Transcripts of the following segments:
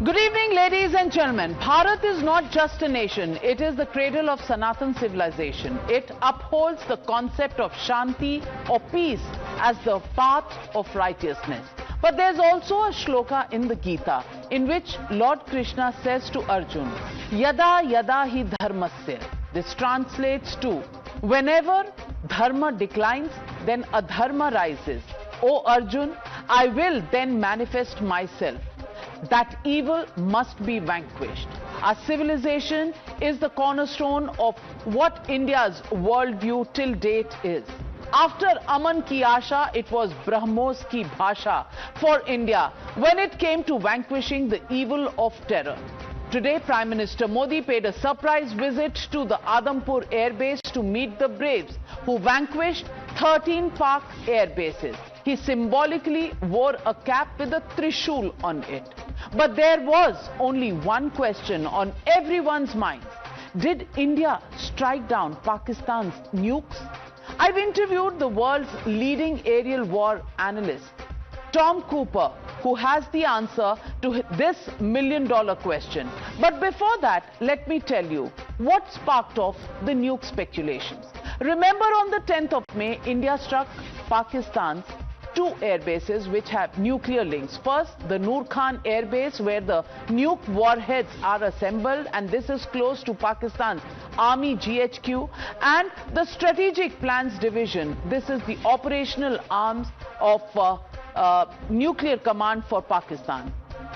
Good evening, ladies and gentlemen. Bharat is not just a nation. It is the cradle of Sanatan civilization. It upholds the concept of Shanti or peace as the path of righteousness. But there's also a shloka in the Gita in which Lord Krishna says to Arjun, Yada yada hi dharmasya. This translates to, whenever dharma declines, then adharma rises. O Arjun, I will then manifest myself. That evil must be vanquished. Our civilization is the cornerstone of what India's worldview till date is. After Aman ki Asha, it was Brahmos ki Bhasha for India when it came to vanquishing the evil of terror. Today, Prime Minister Modi paid a surprise visit to the Adampur Air Base to meet the braves who vanquished 13 Pak Air Bases. He symbolically wore a cap with a trishul on it. But there was only one question on everyone's minds. Did India strike down Pakistan's nukes? I've interviewed the world's leading aerial war analyst, Tom Cooper, who has the answer to this million-dollar question. But before that, let me tell you what sparked off the nuke speculations. Remember, on the 10th of May, India struck Pakistan's two air bases which have nuclear links. First, the Noor Khan Air Base, where the nuke warheads are assembled, and this is close to Pakistan's Army GHQ, and the Strategic Plans Division. This is the operational arms of Nuclear Command for Pakistan.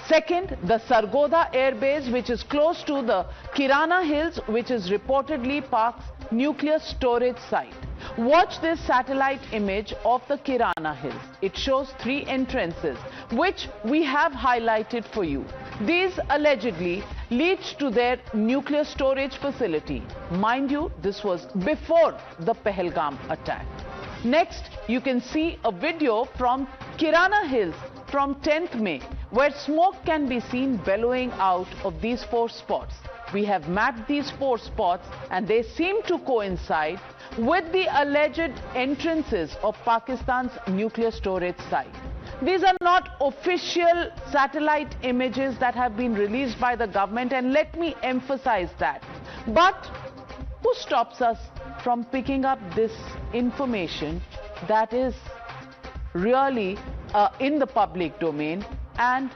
Second, the Sargodha Air Base, which is close to the Kirana Hills, which is reportedly Pak's nuclear storage site. Watch this satellite image of the Kirana Hills. It shows three entrances, which we have highlighted for you. These allegedly lead to their nuclear storage facility. Mind you, this was before the Pahalgam attack. Next, you can see a video from Kirana Hills from 10th May, where smoke can be seen bellowing out of these four spots. We have mapped these four spots, and they seem to coincide with the alleged entrances of Pakistan's nuclear storage site. These are not official satellite images that have been released by the government, and let me emphasize that. But who stops us from picking up this information that is really in the public domain and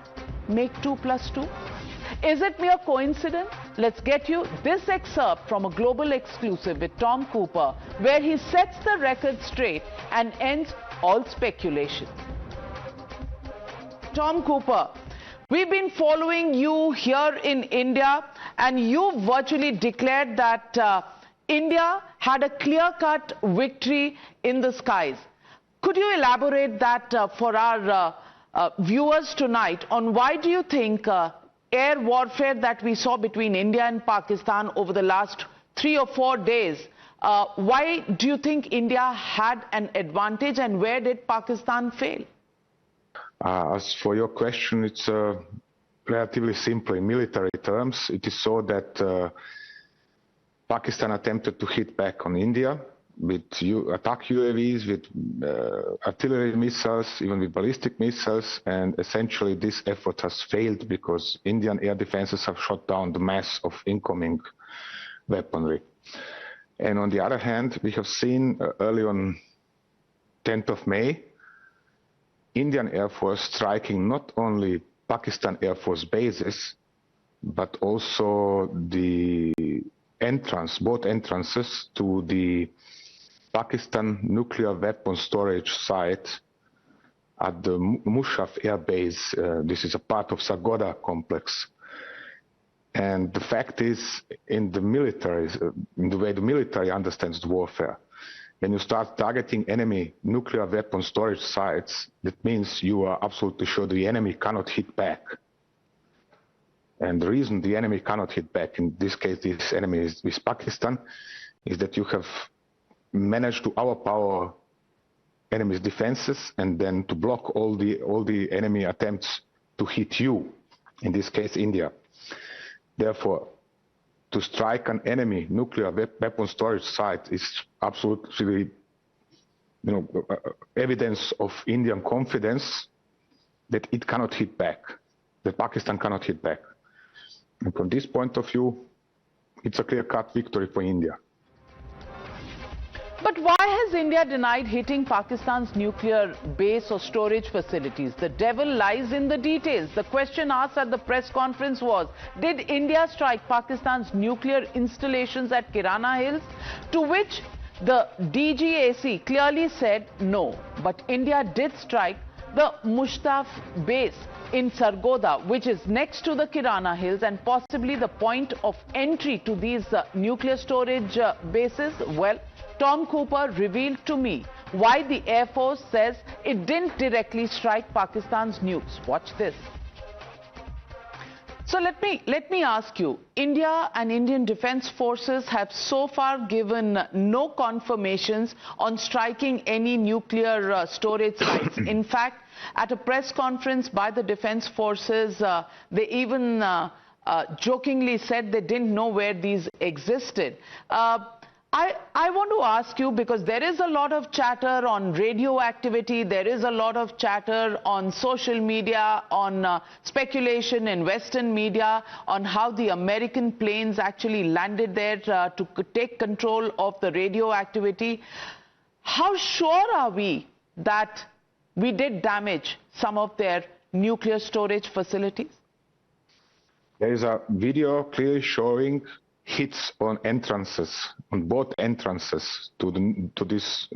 make 2 + 2? Is it mere coincidence? Let's get you this excerpt from a global exclusive with Tom Cooper, where he sets the record straight and ends all speculation. Tom Cooper, we've been following you here in India, and you virtually declared that India had a clear-cut victory in the skies. Could you elaborate that for our viewers tonight on why do you think air warfare that we saw between India and Pakistan over the last 3 or 4 days, why do you think India had an advantage, and where did Pakistan fail? As for your question, it's relatively simple. In military terms, it is so that Pakistan attempted to hit back on India with attack UAVs, with artillery missiles, even with ballistic missiles, and essentially this effort has failed because Indian air defenses have shot down the mass of incoming weaponry. And on the other hand, we have seen early on 10th of May, Indian Air Force striking not only Pakistan Air Force bases, but also the both entrances to the Pakistan nuclear weapon storage site at the Mushaf Air Base. This is a part of Sargodha complex. And the fact is, in the military, in the way the military understands warfare, when you start targeting enemy nuclear weapon storage sites, that means you are absolutely sure the enemy cannot hit back. And the reason the enemy cannot hit back, in this case this enemy is Pakistan, is that you have managed to overpower enemy's defenses and then to block all the enemy attempts to hit you, in this case India. Therefore, to strike an enemy nuclear weapon storage site is absolutely, evidence of Indian confidence that it cannot hit back. that Pakistan cannot hit back. And from this point of view, it's a clear-cut victory for India. But why has India denied hitting Pakistan's nuclear base or storage facilities? The devil lies in the details. The question asked at the press conference was, did India strike Pakistan's nuclear installations at Kirana Hills? To which the DGAC clearly said no. But India did strike the Mushaf Base in Sargodha, which is next to the Kirana Hills and possibly the point of entry to these nuclear storage bases. Well, Tom Cooper revealed to me why the Air Force says it didn't directly strike Pakistan's nukes. Watch this. So let me ask you, India and Indian Defence Forces have so far given no confirmations on striking any nuclear storage sites. In fact, at a press conference by the Defence Forces, they even jokingly said they didn't know where these existed. I want to ask you, because there is a lot of chatter on radioactivity, there is a lot of chatter on social media, on speculation in Western media, on how the American planes actually landed there to take control of the radioactivity. How sure are we that we did damage some of their nuclear storage facilities? There is a video clearly showing hits on entrances, on both entrances to this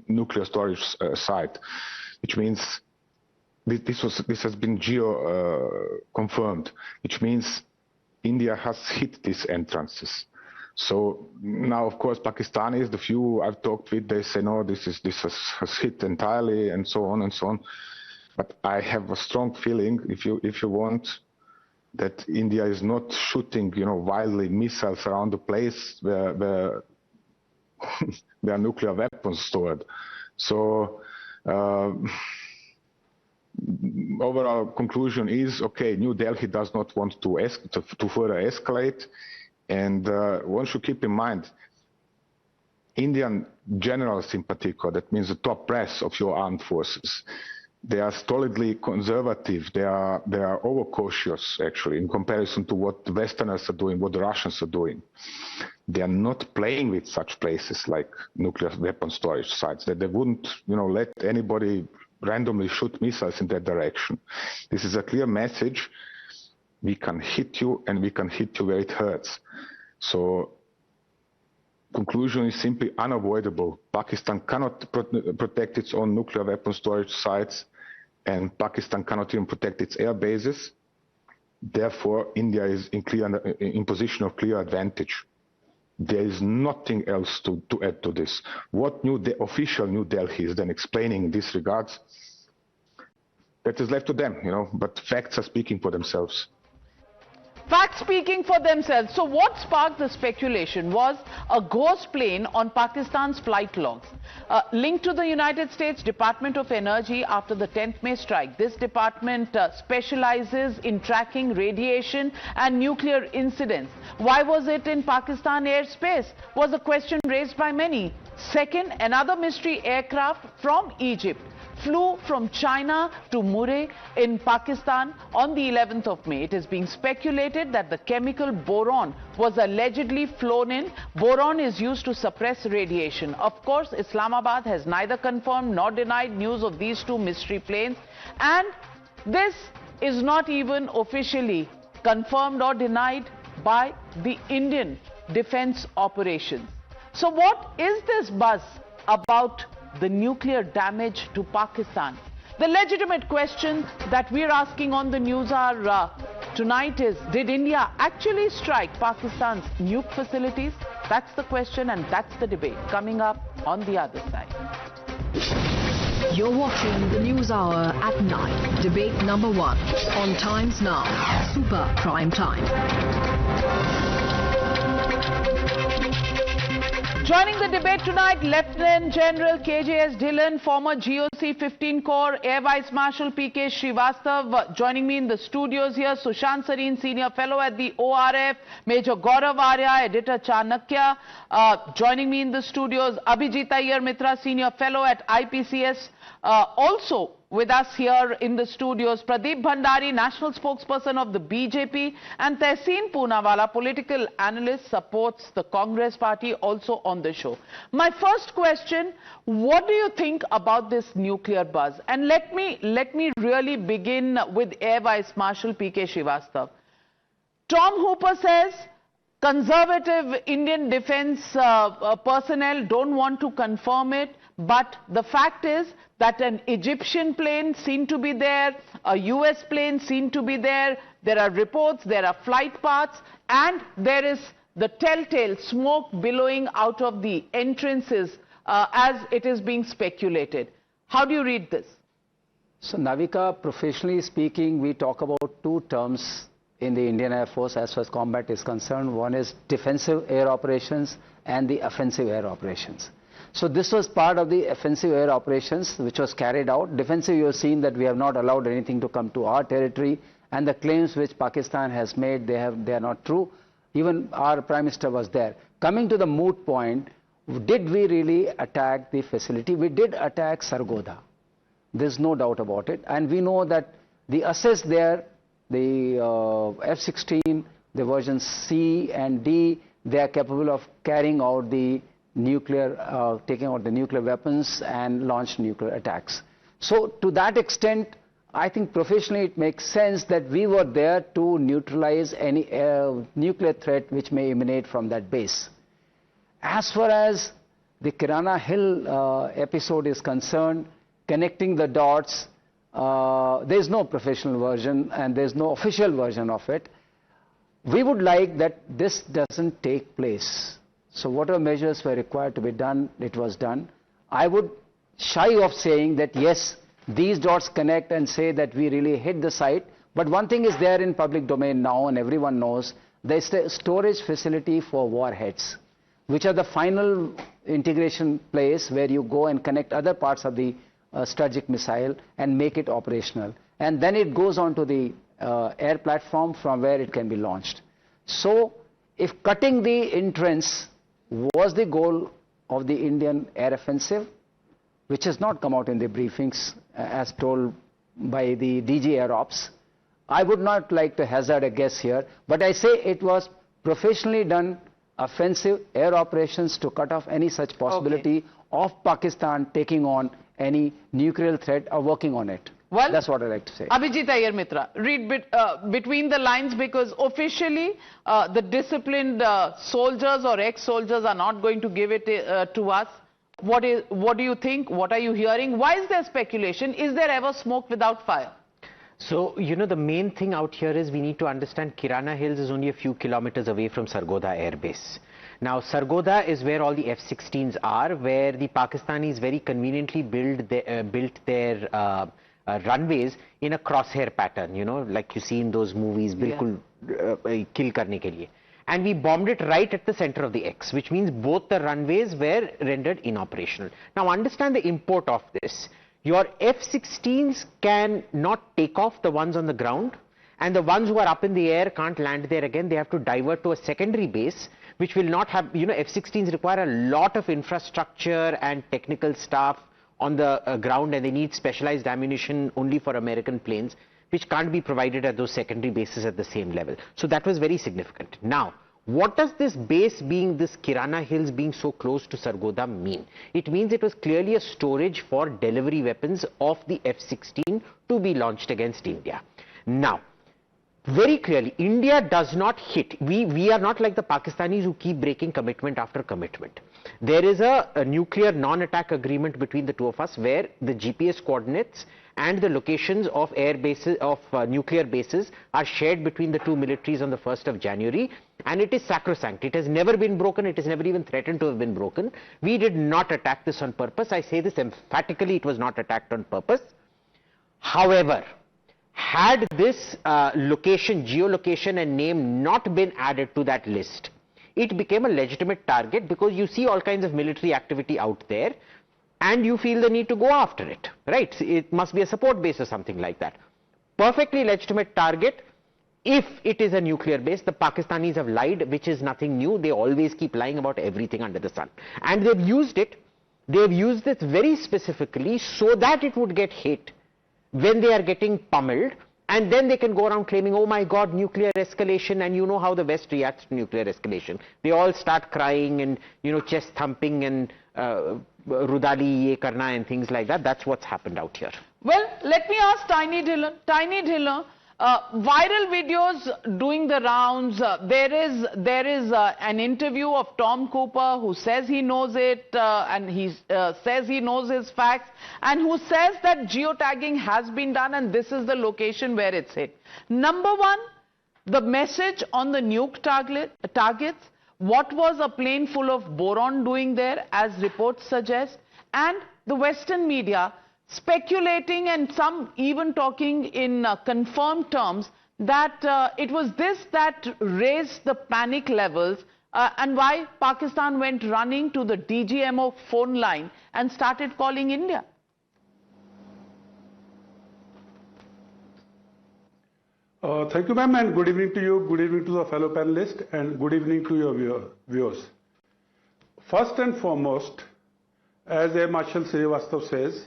nuclear storage site, which means this has been confirmed, which means India has hit these entrances. So now, of course, Pakistanis, the few I've talked with, they say no, this has hit entirely, and so on and so on. But I have a strong feeling, if you want, that India is not shooting, wildly missiles around the place where there are nuclear weapons stored. So overall conclusion is, okay, New Delhi does not want to further escalate, and one should keep in mind, Indian generals in particular, that means the top brass of your armed forces, they are stolidly conservative. They are overcautious, actually, in comparison to what the Westerners are doing, what the Russians are doing. They are not playing with such places like nuclear weapon storage sites. That they wouldn't, let anybody randomly shoot missiles in that direction. This is a clear message. We can hit you, and we can hit you where it hurts. So, conclusion is simply unavoidable. Pakistan cannot protect its own nuclear weapon storage sites, and Pakistan cannot even protect its air bases. Therefore, India is in position of clear advantage. There is nothing else to add to this. What official New Delhi is then explaining in this regard, that is left to them, but facts are speaking for themselves. Facts speaking for themselves. So what sparked the speculation was a ghost plane on Pakistan's flight logs linked to the United States Department of Energy after the 10th May strike. This department specializes in tracking radiation and nuclear incidents. Why was it in Pakistan airspace? Was a question raised by many. Second, another mystery aircraft from Egypt flew from China to Murree in Pakistan on the 11th of May. It is being speculated that the chemical boron was allegedly flown in. Boron is used to suppress radiation. Of course, Islamabad has neither confirmed nor denied news of these two mystery planes. And this is not even officially confirmed or denied by the Indian Defence Operations. So what is this buzz about the nuclear damage to Pakistan? The legitimate question that we're asking on the Newshour tonight is, did India actually strike Pakistan's nuke facilities? That's the question, and that's the debate coming up on the other side. You're watching the Newshour at 9, debate number 1 on Times Now, Super Prime Time. Joining the debate tonight, Lieutenant General KJS Dhillon, former GOC 15 Corps Air Vice Marshal PK Srivastav. Joining me in the studios here, Sushant Sareen, Senior Fellow at the ORF, Major Gaurav Arya, Editor Chanakya. Joining me in the studios, Abhijit Iyer Mitra, Senior Fellow at IPCS, Also with us here in the studios, Pradeep Bhandari, national spokesperson of the BJP, and Tehseen Poonawala, political analyst, supports the Congress party, also on the show. My first question, what do you think about this nuclear buzz? And let me really begin with Air Vice Marshal PK Srivastav. Tom Hooper says conservative Indian defense personnel don't want to confirm it, but the fact is that an Egyptian plane seen to be there, a US plane seen to be there, there are reports, there are flight paths, and there is the telltale smoke billowing out of the entrances as it is being speculated. How do you read this? So Navika, professionally speaking, we talk about two terms in the Indian Air Force as far as combat is concerned. One is defensive air operations and the offensive air operations. So this was part of the offensive air operations which was carried out. Defensive, you have seen that we have not allowed anything to come to our territory, and the claims which Pakistan has made, they are not true. Even our Prime Minister was there. Coming to the moot point, did we really attack the facility? We did attack Sargodha. There's no doubt about it. And we know that the assets there, the F-16, the versions C and D, they are capable of carrying out the nuclear, taking out the nuclear weapons and launch nuclear attacks. So to that extent, I think professionally it makes sense that we were there to neutralize any nuclear threat which may emanate from that base. As far as the Kirana Hill episode is concerned, connecting the dots, there is no professional version and there is no official version of it. We would like that this doesn't take place. So whatever measures were required to be done, it was done. I would shy of saying that yes, these dots connect and say that we really hit the site. But one thing is there in public domain now, and everyone knows, there is a storage facility for warheads, which are the final integration place where you go and connect other parts of the strategic missile and make it operational. And then it goes on to the air platform from where it can be launched. So if cutting the entrance was the goal of the Indian air offensive, which has not come out in the briefings as told by the DG Air Ops, I would not like to hazard a guess here, but I say it was professionally done offensive air operations to cut off any such possibility of Pakistan taking on any nuclear threat or working on it. Well, that's what I like to say. Abhijit Iyer Mitra, read between the lines, because officially the disciplined soldiers or ex-soldiers are not going to give it to us. What do you think? What are you hearing? Why is there speculation? Is there ever smoke without fire? So, you know, the main thing out here is we need to understand Kirana Hills is only a few kilometers away from Sargodha Air Base. Now, Sargodha is where all the F-16s are, where the Pakistanis very conveniently built their runways in a crosshair pattern, you know, like you see in those movies, bilkul kill karne ke liye. And we bombed it right at the center of the X, which means both the runways were rendered inoperational. Now, understand the import of this. Your F-16s can not take off, the ones on the ground, and the ones who are up in the air can't land there again. They have to divert to a secondary base, which will not have, you know, F-16s require a lot of infrastructure and technical staff on the ground, and they need specialized ammunition only for American planes, which can't be provided at those secondary bases at the same level. So that was very significant. Now, what does this base being, this Kirana Hills being so close to Sargodha mean? It means it was clearly a storage for delivery weapons of the F-16 to be launched against India. Now, very clearly, India does not hit. We are not like the Pakistanis who keep breaking commitment after commitment. There is a nuclear non-attack agreement between the two of us where the GPS coordinates and the locations of air bases, of nuclear bases are shared between the two militaries on the 1st of January, and it is sacrosanct. It has never been broken. It has never even threatened to have been broken. We did not attack this on purpose. I say this emphatically, it was not attacked on purpose. However, had this location, geolocation and name not been added to that list, it became a legitimate target, because you see all kinds of military activity out there and you feel the need to go after it, right? It must be a support base or something like that. Perfectly legitimate target if it is a nuclear base. The Pakistanis have lied, which is nothing new. They always keep lying about everything under the sun. And they've used it They've used it very specifically so that it would get hit when they are getting pummeled, and then they can go around claiming, oh my God, nuclear escalation, and you know how the West reacts to nuclear escalation. They all start crying and, chest thumping and Rudali ye karna and things like that. That's what's happened out here. Well, let me ask Tiny Dhillon. Tiny Dhillon, viral videos doing the rounds. There is an interview of Tom Cooper who says he knows it and he says he knows his facts, and who says that geotagging has been done and this is the location where it's hit. Number one, the message on the nuke targets. What was a plane full of boron doing there, as reports suggest? And the Western media speculating and some even talking in confirmed terms that it was this that raised the panic levels and why Pakistan went running to the DGMO phone line and started calling India. Thank you, ma'am, and good evening to you, good evening to the fellow panelists, and good evening to your viewers. First and foremost, as Air Marshal Srivastava says,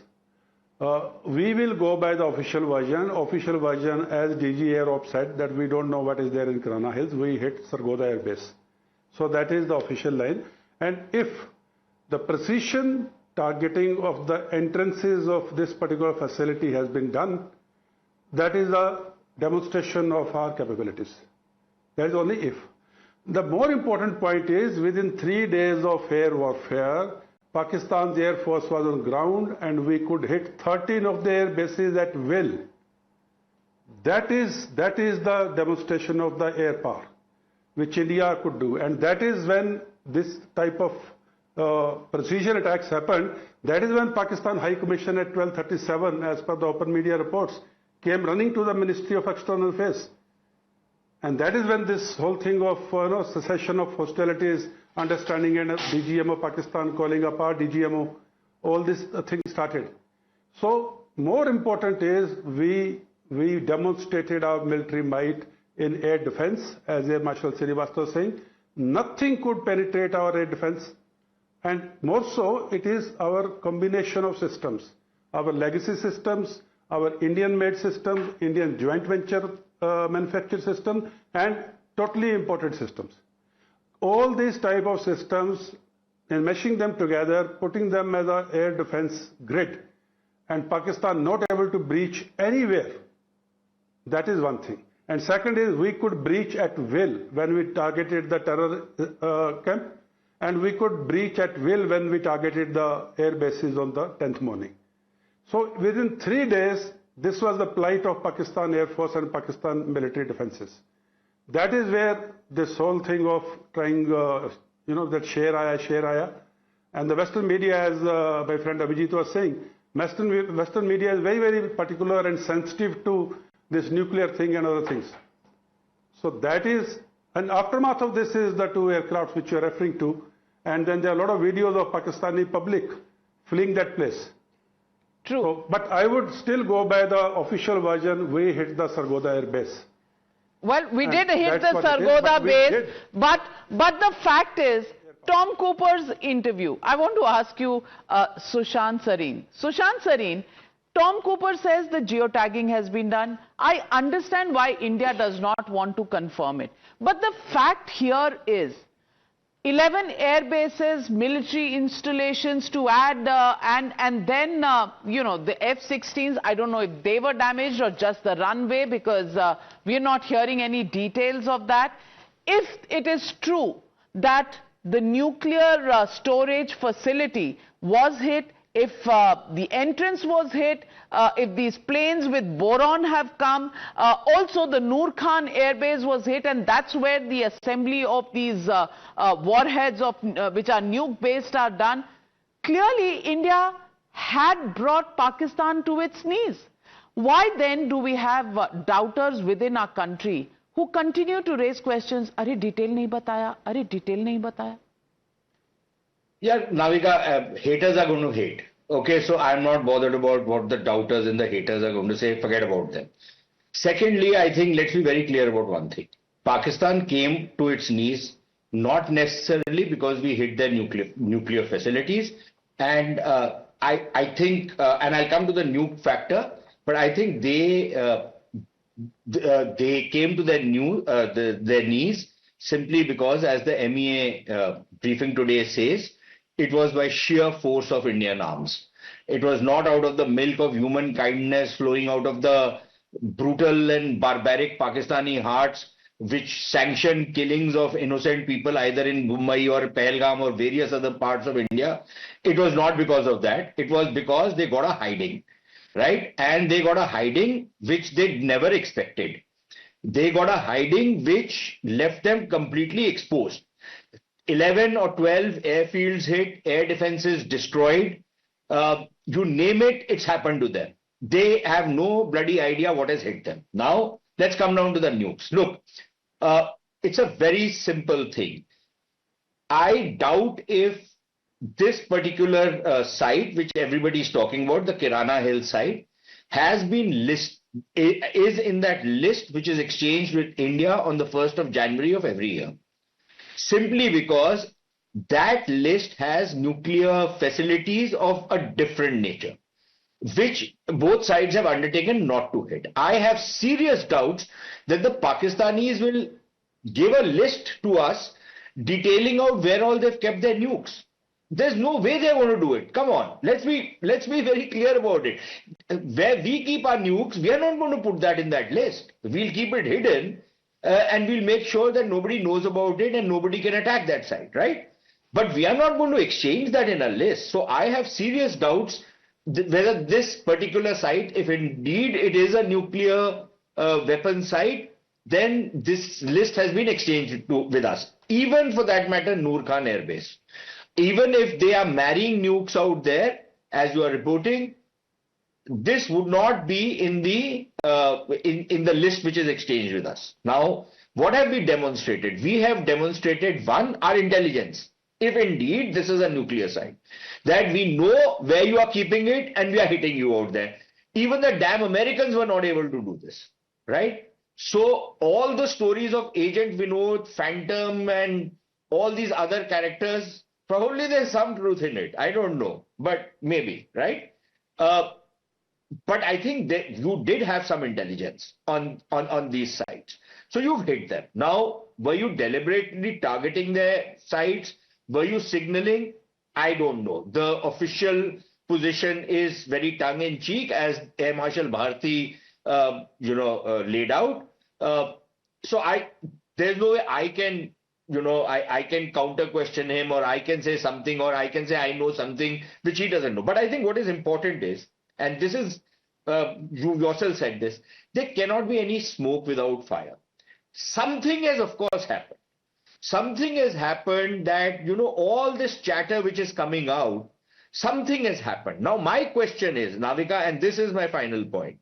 we will go by the official version. Official version, as DG Air Op said, that we don't know what is there in Kirana Hills. We hit Sargodha Air Base. So that is the official line. And if the precision targeting of the entrances of this particular facility has been done, that is a demonstration of our capabilities. That is only if. The more important point is, within 3 days of air warfare, Pakistan's Air Force was on ground and we could hit 13 of their bases at will. That is the demonstration of the air power which India could do, and that is when this type of precision attacks happened. That is when Pakistan High Commission at 12:37, as per the open media reports, came running to the Ministry of External Affairs. And that is when this whole thing of cessation of hostilities, understanding, and DGMO Pakistan calling up our DGMO, all this thing started. So more important is we demonstrated our military might in air defense, as Air Marshal Srivastava was saying. Nothing could penetrate our air defense, and more so it is our combination of systems, our legacy systems, our Indian-made systems, Indian joint venture manufactured system, and totally imported systems. All these type of systems, and meshing them together, putting them as an air defense grid, and Pakistan not able to breach anywhere. That is one thing. And second is, we could breach at will when we targeted the terror camp, and we could breach at will when we targeted the air bases on the 10th morning. So within 3 days, this was the plight of Pakistan Air Force and Pakistan military defenses. That is where this whole thing of trying, that share aaya, and the Western media, as my friend Abhijit was saying, Western media is very, very particular and sensitive to this nuclear thing and other things. So that is, and aftermath of this is the 2 aircrafts which you are referring to, and then there are a lot of videos of Pakistani public fleeing that place. True. So, but I would still go by the official version. We hit the Sargodha Air Base. Well, we did hit the Sargodha base, but the fact is, Tom Cooper's interview. I want to ask you, Sushant Sareen. Sushant Sareen, Tom Cooper says the geotagging has been done. I understand why India does not want to confirm it. But the fact here is, 11 air bases, military installations to add, and then, the F-16s, I don't know if they were damaged or just the runway, because we're not hearing any details of that. If it is true that the nuclear storage facility was hit, if the entrance was hit, if these planes with boron have come, also the Noor Khan Air Base was hit, and that's where the assembly of these warheads which are nuke based are done. Clearly, India had brought Pakistan to its knees. Why then do we have doubters within our country who continue to raise questions? Arey detail nahi bataya, arey detail nahi bataya. Yeah, Navika, haters are going to hate. Okay, so I'm not bothered about what the doubters and the haters are going to say. Forget about them. Secondly, I think let's be very clear about one thing. Pakistan came to its knees not necessarily because we hit their nuclear facilities. And I think, and I'll come to the nuke factor, but I think they came to their knees simply because, as the MEA briefing today says, it was by sheer force of Indian arms. It was not out of the milk of human kindness flowing out of the brutal and barbaric Pakistani hearts, which sanctioned killings of innocent people either in Mumbai or Pahalgam or various other parts of India. It was not because of that. It was because they got a hiding, right? And they got a hiding which they never expected. They got a hiding which left them completely exposed. 11 or 12 airfields hit, air defenses destroyed. You name it, it's happened to them. They have no bloody idea what has hit them. Now, let's come down to the nukes. Look, it's a very simple thing. I doubt if this particular site, which everybody is talking about, the Kirana Hills site, is in that list which is exchanged with India on the 1st of January of every year. Simply because that list has nuclear facilities of a different nature, which both sides have undertaken not to hit. I have serious doubts that the Pakistanis will give a list to us detailing out where all they've kept their nukes. There's no way they're going to do it. Come on, let's be very clear about it. Where we keep our nukes, we are not going to put that in that list. We'll keep it hidden and we'll make sure that nobody knows about it and nobody can attack that site, right? But we are not going to exchange that in a list. So I have serious doubts whether this particular site, if indeed it is a nuclear weapon site, then this list has been exchanged with us. Even for that matter, Noor Khan Air Base. Even if they are marrying nukes out there, as you are reporting, this would not be in the list which is exchanged with us. Now, what have we demonstrated? We have demonstrated, one, our intelligence. If indeed this is a nuclear site, that we know where you are keeping it and we are hitting you out there. Even the damn Americans were not able to do this, right? So all the stories of Agent Vinod, Phantom and all these other characters, probably there's some truth in it. I don't know, but maybe, right? But I think that you did have some intelligence on these sites. So you've hit them. Now, were you deliberately targeting their sites? Were you signaling? I don't know. The official position is very tongue-in-cheek, as Air Marshal Bharti, laid out. So there's no way I can, I can counter question him, or I can say something, or I can say I know something which he doesn't know. But I think what is important is, and this is, you yourself said this, there cannot be any smoke without fire. Something has, of course, happened. Something has happened that, all this chatter which is coming out, something has happened. Now, my question is, Navika, and this is my final point.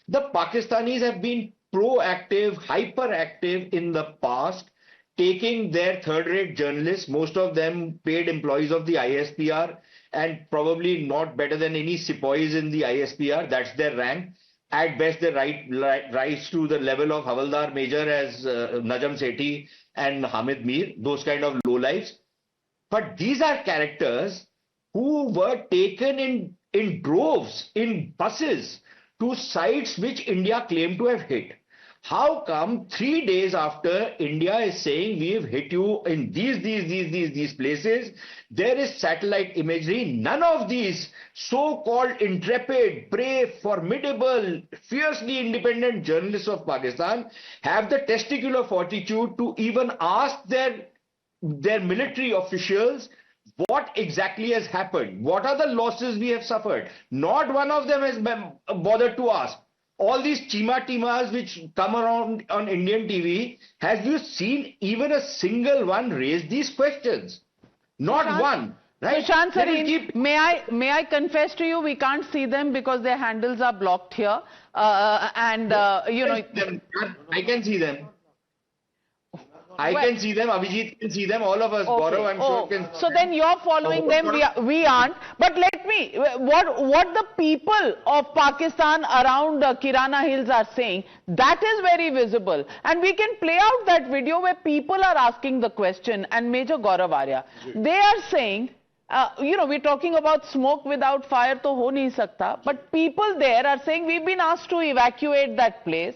The Pakistanis have been proactive, hyperactive in the past, taking their third-rate journalists, most of them paid employees of the ISPR, and probably not better than any sepoys in the ISPR, that's their rank. At best, they rise to the level of Havaldar Major as Najam Sethi and Hamid Mir, those kind of lowlifes. But these are characters who were taken in droves, in buses, to sites which India claimed to have hit. How come 3 days after India is saying we have hit you in these places, there is satellite imagery? None of these so-called intrepid, brave, formidable, fiercely independent journalists of Pakistan have the testicular fortitude to even ask their military officials what exactly has happened. What are the losses we have suffered? Not one of them has bothered to ask. All these chima-timas which come around on Indian TV, have you seen even a single one raise these questions? Not one. Right? Sushant Sareen, may I confess to you, we can't see them because their handles are blocked here. I can see them. I can see them, Abhijit can see them, all of us, okay. Gaurav, I'm sure can. So then you're following them, we aren't. But let me, what the people of Pakistan around Kirana Hills are saying, that is very visible. And we can play out that video where people are asking the question, and Major Gaurav Arya, they are saying, we're talking about smoke without fire, to ho nahi sakta. But people there are saying we've been asked to evacuate that place.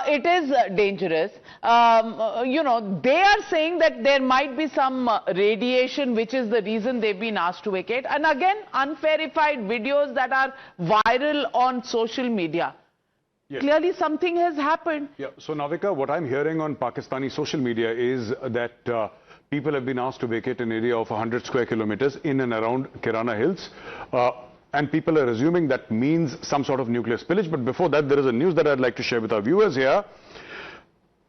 It is dangerous. They are saying that there might be some radiation, which is the reason they've been asked to vacate. And again, unverified videos that are viral on social media. Yes. Clearly something has happened. Yeah. So Navika, what I'm hearing on Pakistani social media is that people have been asked to vacate an area of 100 square kilometers in and around Kirana Hills. And people are assuming that means some sort of nuclear spillage. But before that, there is a news that I'd like to share with our viewers here.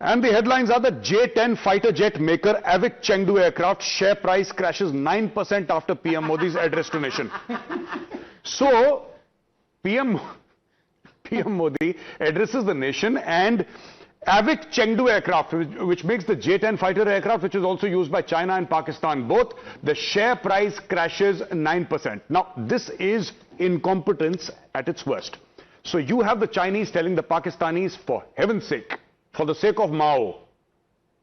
And the headlines are: the J-10 fighter jet maker Avik Chengdu aircraft share price crashes 9% after PM Modi's address to nation. So, PM Modi addresses the nation, and Avik Chengdu aircraft, which makes the J-10 fighter aircraft, which is also used by China and Pakistan both, the share price crashes 9%. Now, this is incompetence at its worst. So you have the Chinese telling the Pakistanis, for heaven's sake, for the sake of Mao,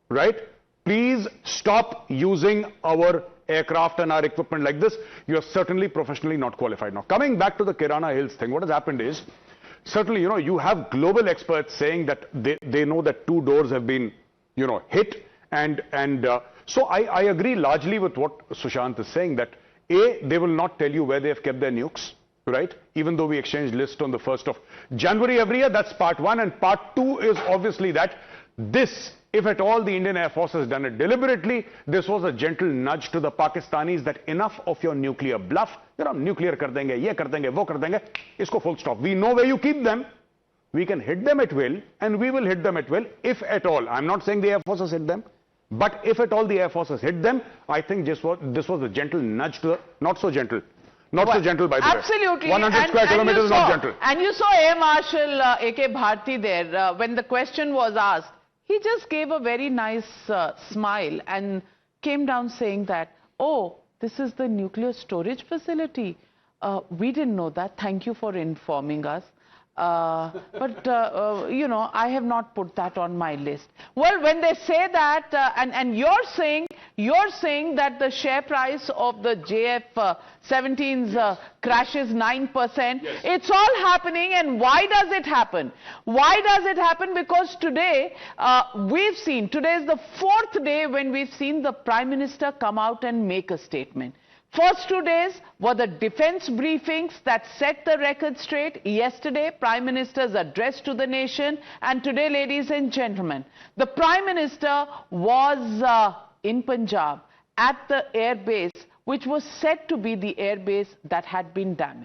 right? Please stop using our aircraft and our equipment like this. You are certainly professionally not qualified. Now, coming back to the Kirana Hills thing, what has happened is, certainly, you have global experts saying that they know that 2 doors have been, hit. So I agree largely with what Sushant is saying, that A, they will not tell you where they have kept their nukes, right? Even though we exchange list on the 1st of January every year, that's part 1. And part 2 is obviously that this, if at all the Indian Air Force has done it deliberately, this was a gentle nudge to the Pakistanis that enough of your nuclear bluff. Nuclear kar denge, ye kar denge, wo kar denge, isko full stop. We know where you keep them. We can hit them at will, and we will hit them at will, if at all. I'm not saying the Air Force has hit them, but if at all the Air Force has hit them, I think this was a gentle nudge to the, not so gentle. Not so gentle, by the way. Absolutely. 100 square kilometers is not gentle. And you saw Air Marshal AK Bharti there when the question was asked. He just gave a very nice smile and came down saying that, oh, this is the nuclear storage facility. We didn't know that. Thank you for informing us. I have not put that on my list. Well, when they say that, and you're saying that the share price of the JF-17s crashes 9%. Yes. It's all happening, and why does it happen? Why does it happen? Because today, today is the 4th day when we've seen the Prime Minister come out and make a statement. First 2 days were the defense briefings that set the record straight. Yesterday, Prime Minister's address to the nation. And today, ladies and gentlemen, the Prime Minister was in Punjab at the air base, which was said to be the air base that had been damaged.